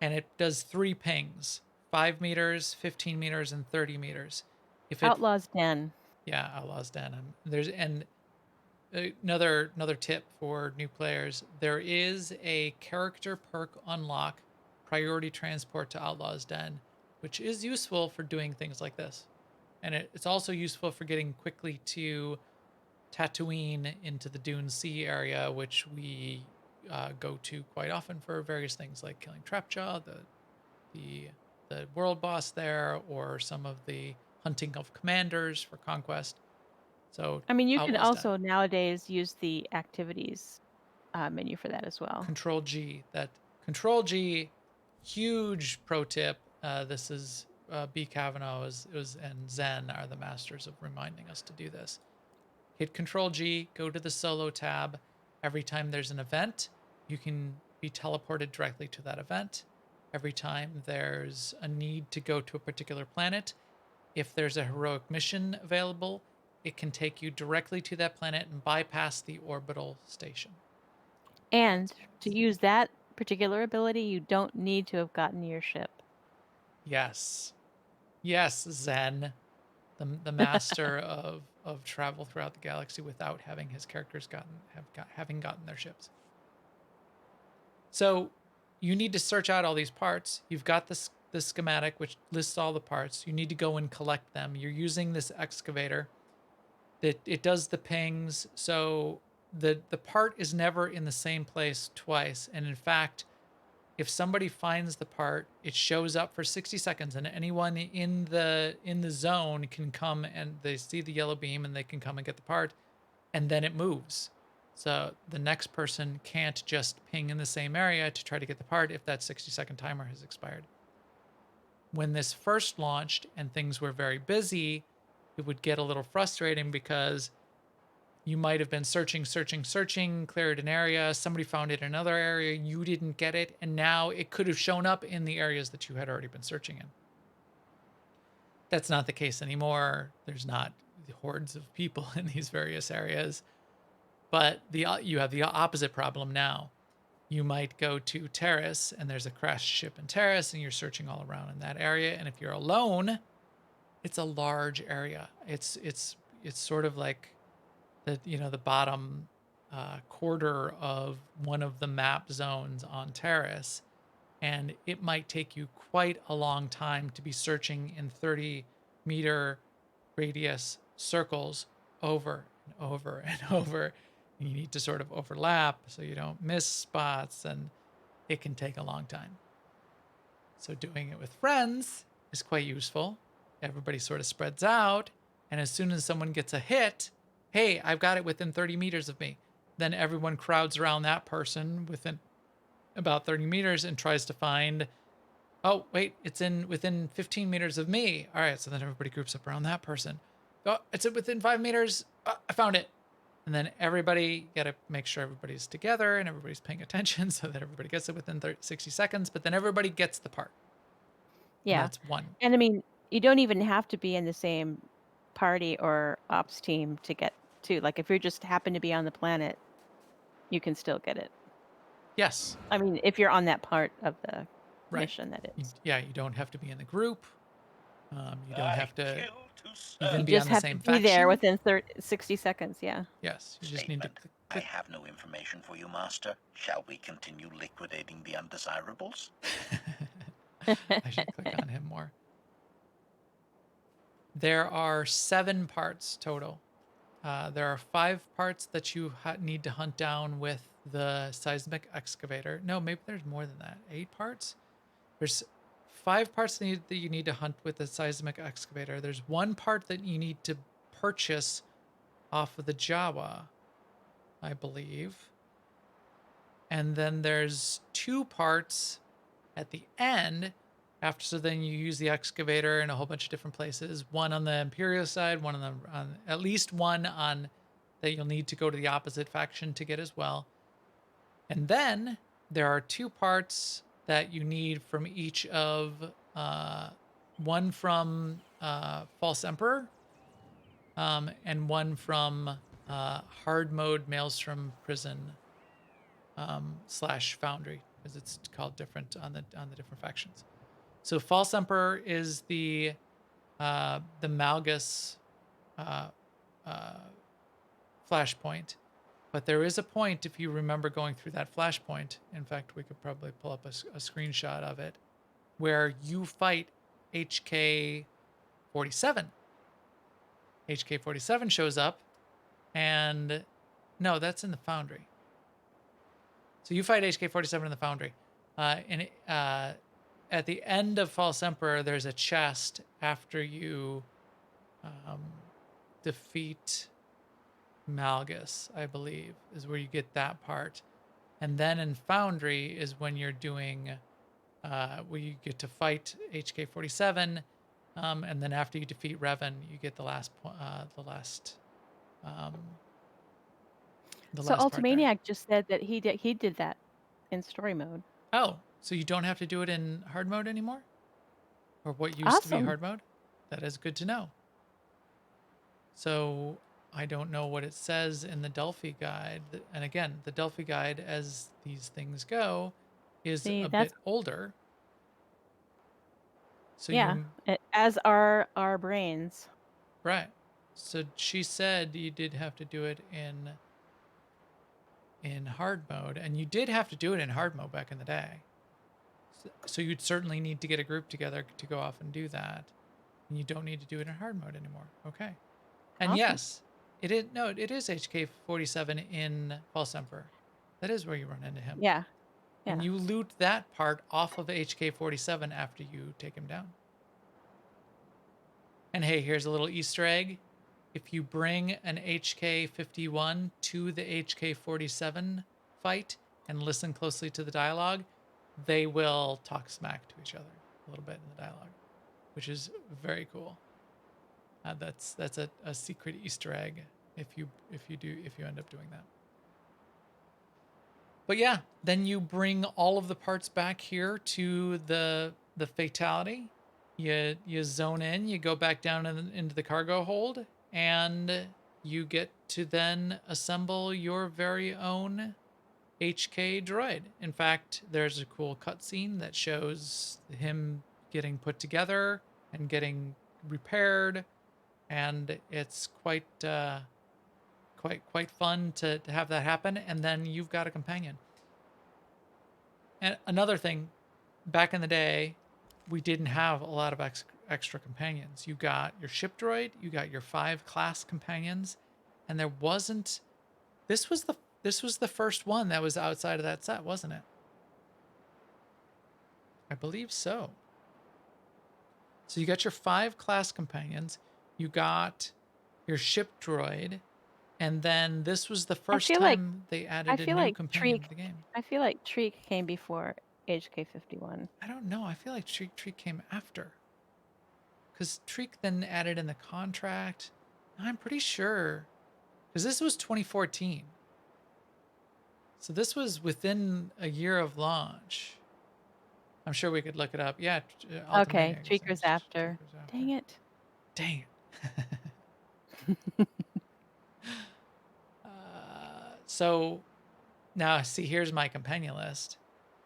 and it does 3 pings: 5 meters, 15 meters, and 30 meters. If it Outlaw's Den. Yeah, Outlaws Den. There's and another tip for new players: there is a character perk unlock, priority transport to Outlaws Den, which is useful for doing things like this, and it's also useful for getting quickly to Tatooine into the Dune Sea area, which we go to quite often for various things like killing Trapjaw, the the world boss there, or some of the hunting of commanders for conquest. So I mean, you can Outlaw's done. also nowadays use the activities menu for that as well. Control G. That Control G, huge pro tip. This is B. Kavanaugh and Zen are the masters of reminding us to do this. Hit Control G, go to the solo tab. Every time there's an event, you can be teleported directly to that event. Every time there's a need to go to a particular planet, if there's a heroic mission available, it can take you directly to that planet and bypass the orbital station. And to use that particular ability, you don't need to have gotten your ship. Yes. Yes, Zen, the master of travel throughout the galaxy without having his characters having gotten their ships. So you need to search out all these parts. You've got the schematic which lists all the parts. You need to go and collect them. You're using this excavator that it does the pings, so the part is never in the same place twice. And in fact, if somebody finds the part, it shows up for 60 seconds, and anyone in the zone can come and they see the yellow beam and they can come and get the part, and then it moves. So the next person can't just ping in the same area to try to get the part if that 60-second timer has expired. When this first launched and things were very busy, it would get a little frustrating because you might have been searching, cleared an area, somebody found it in another area, you didn't get it, and now it could have shown up in the areas that you had already been searching in. That's not the case anymore. There's not hordes of people in these various areas. But you have the opposite problem now. You might go to Terrace, and there's a crashed ship in Terrace, and you're searching all around in that area. And if you're alone, it's a large area. It's sort of like the bottom quarter of one of the map zones on Terrace, and it might take you quite a long time to be searching in 30-meter radius circles over and over and over. And you need to sort of overlap so you don't miss spots, and it can take a long time. So doing it with friends is quite useful. Everybody sort of spreads out, and as soon as someone gets a hit, hey, I've got it within 30 meters of me. Then everyone crowds around that person within about 30 meters and tries to find, oh, wait, it's within 15 meters of me. All right, so then everybody groups up around that person. Oh, it's within 5 meters. Oh, I found it. And then everybody, got to make sure everybody's together and everybody's paying attention so that everybody gets it within 60 seconds. But then everybody gets the part. And Yeah. that's one. And I mean, you don't even have to be in the same party or ops team to get to. Like, if you just happen to be on the planet, you can still get it. Yes. I mean, if you're on that part of the Right. mission, that is. Yeah, you don't have to be in the group. You don't have to even You be just on the have same to be there faction. within 60 seconds, yeah. Yes, you just need to Statement. I have no information for you, Master. Shall we continue liquidating the undesirables? I should click on him more. There are 7 parts total. There are 5 parts that you need to hunt down with the seismic excavator. No, maybe there's more than that. 8 parts? There's 5 parts that you need to hunt with the seismic excavator. There's 1 part that you need to purchase off of the Jawa, I believe. And then there's 2 parts at the end after, so then you use the excavator in a whole bunch of different places. One on the Imperial side, one on at least one on that you'll need to go to the opposite faction to get as well. And then there are 2 parts that you need from each of one from False Emperor, and one from hard mode Maelstrom Prison / Foundry, because it's called different on the different factions. So False Emperor is the Malgus flashpoint, but there is a point, if you remember going through that flashpoint, in fact we could probably pull up a screenshot of it, where you fight HK-47. HK-47 shows up, and no, that's in the Foundry. So you fight HK-47 in the Foundry, at the end of False Emperor, there's a chest after you defeat Malgus, I believe, is where you get that part. And then in Foundry is when you're doing, where you get to fight HK-47, and then after you defeat Revan, you get the last, um, the So last part there. Ultimaniac just said that he did that in story mode. Oh, so you don't have to do it in hard mode anymore? Or what used to be Awesome. hard mode? That is good to know. So I don't know what it says in the Delphi guide. And again, the Delphi guide, as these things go, is See, a that's bit older. So yeah. As are our brains. right. So she said you did have to do it in hard mode, and you did have to do it in hard mode back in the day. So you'd certainly need to get a group together to go off and do that. And you don't need to do it in hard mode anymore. Okay. And Awesome. yes, it is HK-47 in False Emperor. That is where you run into him. Yeah. Yeah. And you loot that part off of HK-47 after you take him down. And hey, here's a little Easter egg. If you bring an HK-51 to the HK-47 fight and listen closely to the dialogue, they will talk smack to each other a little bit in the dialogue, which is very cool. That's a secret Easter egg if you end up doing that. But yeah, then you bring all of the parts back here to the fatality. You zone in, you go back down into the cargo hold, and you get to then assemble your very own HK droid. In fact, there's a cool cutscene that shows him getting put together and getting repaired, and it's quite fun to have that happen. And then you've got a companion. And another thing, back in the day, we didn't have a lot of extra companions. You got your ship droid, you got your 5 class companions, and there wasn't. This was the first one that was outside of that set, wasn't it? I believe so. So you got your 5 class companions, you got your ship droid, and then this was the first time they added a new companion to the game. I feel like Treek came before HK-51. I don't know. I feel like Treek came after. Because Treek then added in the contract. I'm pretty sure. Because this was 2014. So this was within a year of launch. I'm sure we could look it up. Yeah. Okay, Treeker's after. Dang it. Dang it. So now, see, here's my companion list.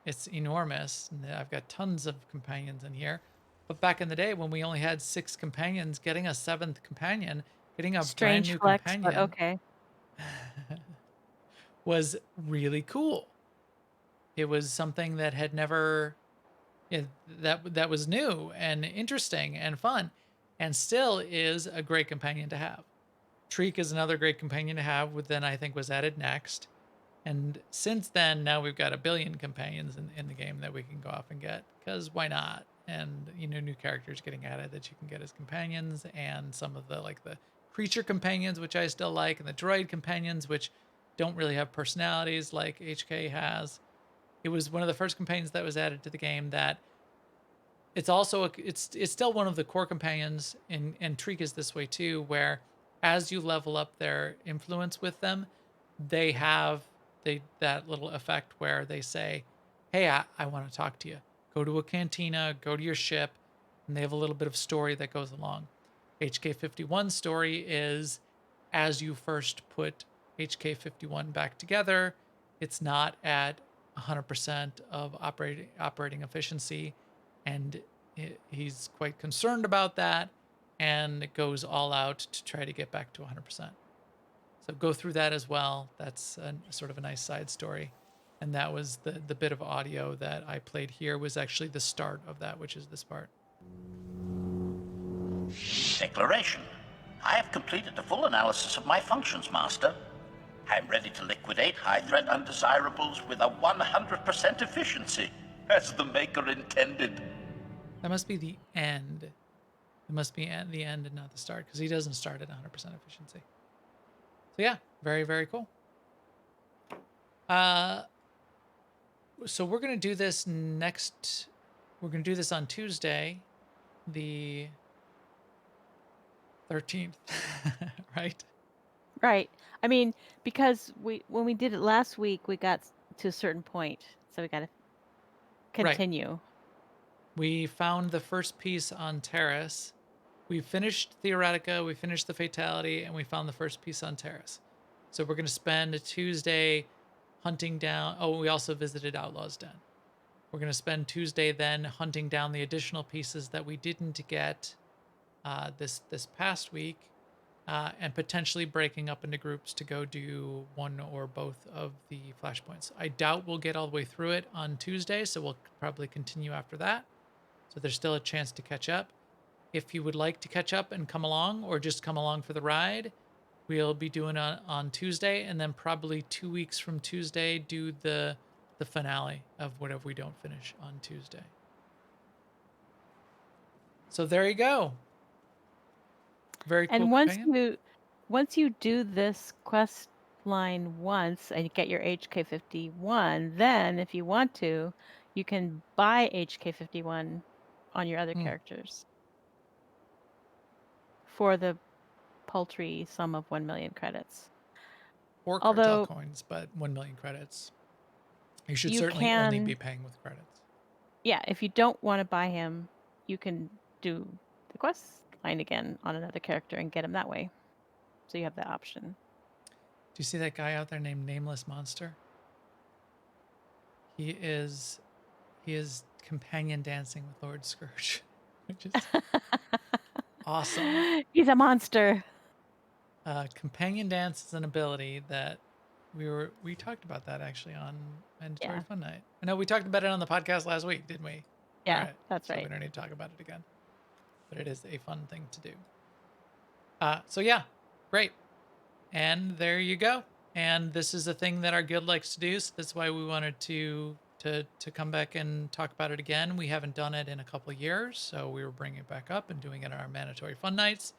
It's enormous. And I've got tons of companions in here. But back in the day when we only had 6 companions, getting a 7th companion, getting a Strange brand new flex, companion, but okay. was really cool. It was something that had never, that was new and interesting and fun, and still is a great companion to have. Treek is another great companion to have, which then I think was added next. And since then, now we've got a billion companions in the game that we can go off and get, because why not? And, new characters getting added that you can get as companions, and some of the creature companions, which I still like, and the droid companions, which don't really have personalities like HK has. It was one of the first companions that was added to the game that it's also, it's still one of the core companions, and Treek is this way too, where as you level up their influence with them, they have that little effect where they say, hey, I want to talk to you. Go to a cantina, go to your ship, and they have a little bit of story that goes along. HK-51's story is, as you first put HK-51 back together, it's not at 100% of operating efficiency, and he's quite concerned about that, and it goes all out to try to get back to 100%. So go through that as well. That's sort of a nice side story. And that was the bit of audio that I played here was actually the start of that, which is this part. Declaration. I have completed a full analysis of my functions, Master. I am ready to liquidate high-threat undesirables with a 100% efficiency, as the Maker intended. That must be the end. It must be at the end and not the start, because he doesn't start at 100% efficiency. So yeah, very, very cool. So we're going to do this we're going to do this on Tuesday, the 13th, right? Right. I mean, because when we did it last week, we got to a certain point, so we got to Right. continue. We found the first piece on Terrace. We finished Theoretica, we finished the Fatality, and we found the first piece on Terrace. So we're going to spend a Tuesday hunting down. Oh, we also visited Outlaw's Den. We're going to spend Tuesday then hunting down the additional pieces that we didn't get this past week, and potentially breaking up into groups to go do one or both of the flashpoints. I doubt we'll get all the way through it on Tuesday, so we'll probably continue after that. So there's still a chance to catch up. If you would like to catch up and come along, or just come along for the ride, we'll be doing it on Tuesday, and then probably 2 weeks from Tuesday do the finale of whatever we don't finish on Tuesday. So there you go. Very cool. And Companion. once you do this quest line once and you get your HK-51, then if you want to, you can buy HK-51 on your other characters for the paltry sum of 1 million credits. Or cartel Although coins, but 1 million credits. You should you certainly only can, be paying with credits. yeah, if you don't want to buy him, you can do the quest line again on another character and get him that way. So you have that option. Do you see that guy out there named Nameless Monster? He is companion dancing with Lord Scourge, which is awesome. He's a monster. Companion dance is an ability that we talked about that actually on Mandatory Fun Night. I know we talked about it on the podcast last week, didn't we? Yeah, All right, that's so right. we don't need to talk about it again, but it is a fun thing to do. So yeah, great. And there you go. And this is a thing that our guild likes to do, so that's why we wanted to come back and talk about it again. We haven't done it in a couple of years, so we were bringing it back up and doing it on our Mandatory Fun Nights.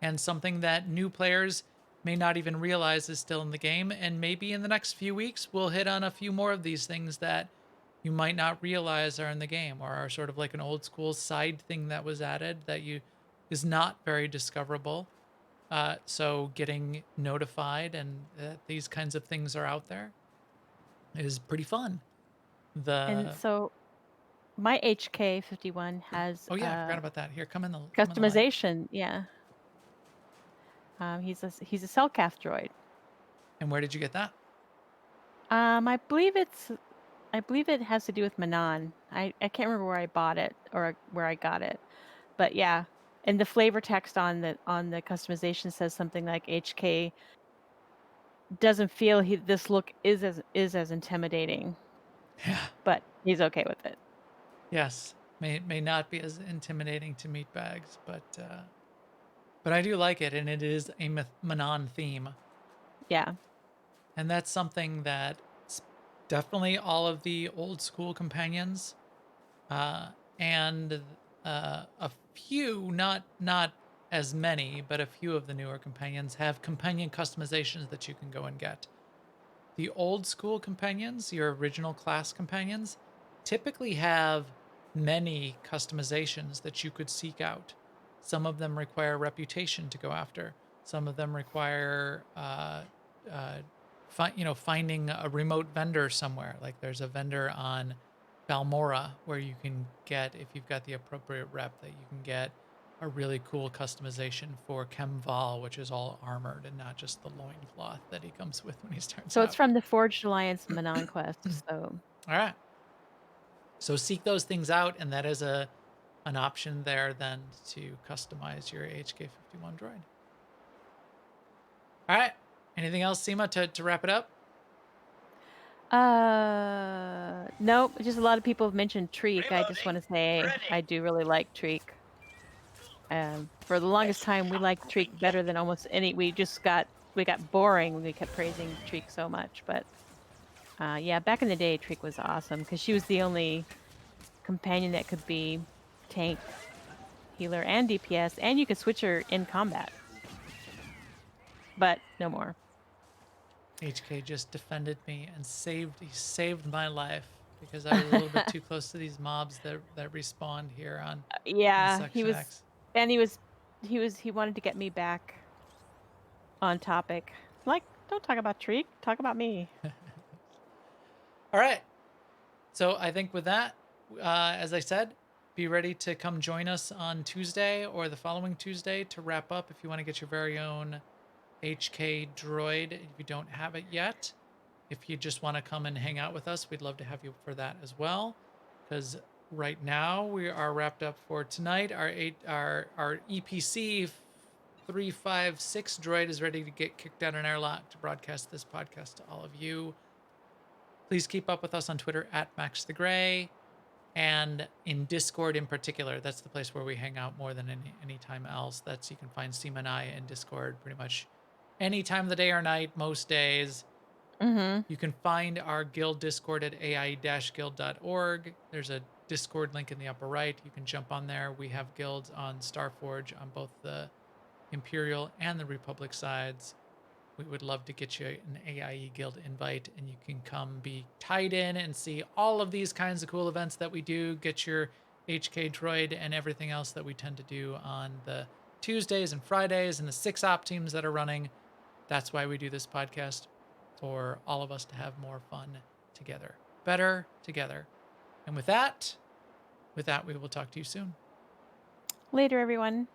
And something that new players may not even realize is still in the game. And maybe in the next few weeks, we'll hit on a few more of these things that you might not realize are in the game, or are sort of like an old school side thing that was added that is not very discoverable. So getting notified and that these kinds of things are out there is pretty fun. And so my HK-51 has oh yeah, I forgot about that. Here, come in the light. customization. Yeah. He's a cell calf droid. And where did you get that? I believe it has to do with Manon. I can't remember where I bought it or where I got it, but yeah. And the flavor text on the customization says something like HK doesn't feel this look is as intimidating. Yeah. But he's okay with it. Yes, may not be as intimidating to meatbags, but I do like it, and it is a Manon theme. Yeah. And that's something that definitely all of the old school companions, and a few, not as many, but a few of the newer companions have companion customizations that you can go and get. The old school companions, your original class companions, typically have many customizations that you could seek out. Some of them require reputation to go after. Some of them require, finding a remote vendor somewhere. Like there's a vendor on Balmora where you can get, if you've got the appropriate rep, that you can get a really cool customization for Kemval, which is all armored and not just the loincloth that he comes with when he starts So out. it's from the Forged Alliance Manon quest. So all right. So seek those things out, and that is an option there then to customize your HK-51 droid. All right. Anything else, Seema, to wrap it up? Nope. Just a lot of people have mentioned Treek. I just want to say Ready. I do really like Treek. For the longest time, we liked Treek better than almost any. We got boring when we kept praising Treek so much. But yeah, back in the day, Treek was awesome because she was the only companion that could be tank, healer, and DPS, and you could switch her in combat. But no more. HK just defended me and he saved my life because I was a little bit too close to these mobs that respawned here on Yeah, he Section was, X. and he wanted to get me back on topic. Like, don't talk about Treek, talk about me. All right. So I think with that, as I said, be ready to come join us on Tuesday or the following Tuesday to wrap up if you want to get your very own HK droid if you don't have it yet. If you just want to come and hang out with us, we'd love to have you for that as well. Because right now we are wrapped up for tonight. Our EPC 356 droid is ready to get kicked out an airlock to broadcast this podcast to all of you. Please keep up with us on Twitter at Max the Gray, and in Discord in particular. That's the place where we hang out more than any time else. That's you can find Seema and I in Discord pretty much any time of the day or night, most days. Mm-hmm. You can find our guild Discord at ai-guild.org. There's a Discord link in the upper right. You can jump on there. We have guilds on Starforge on both the Imperial and the Republic sides. We would love to get you an AIE Guild invite, and you can come be tied in and see all of these kinds of cool events that we do. Get your HK droid and everything else that we tend to do on the Tuesdays and Fridays and the 6-op teams that are running. That's why we do this podcast, for all of us to have more fun together, better together. And with that, we will talk to you soon. Later, everyone.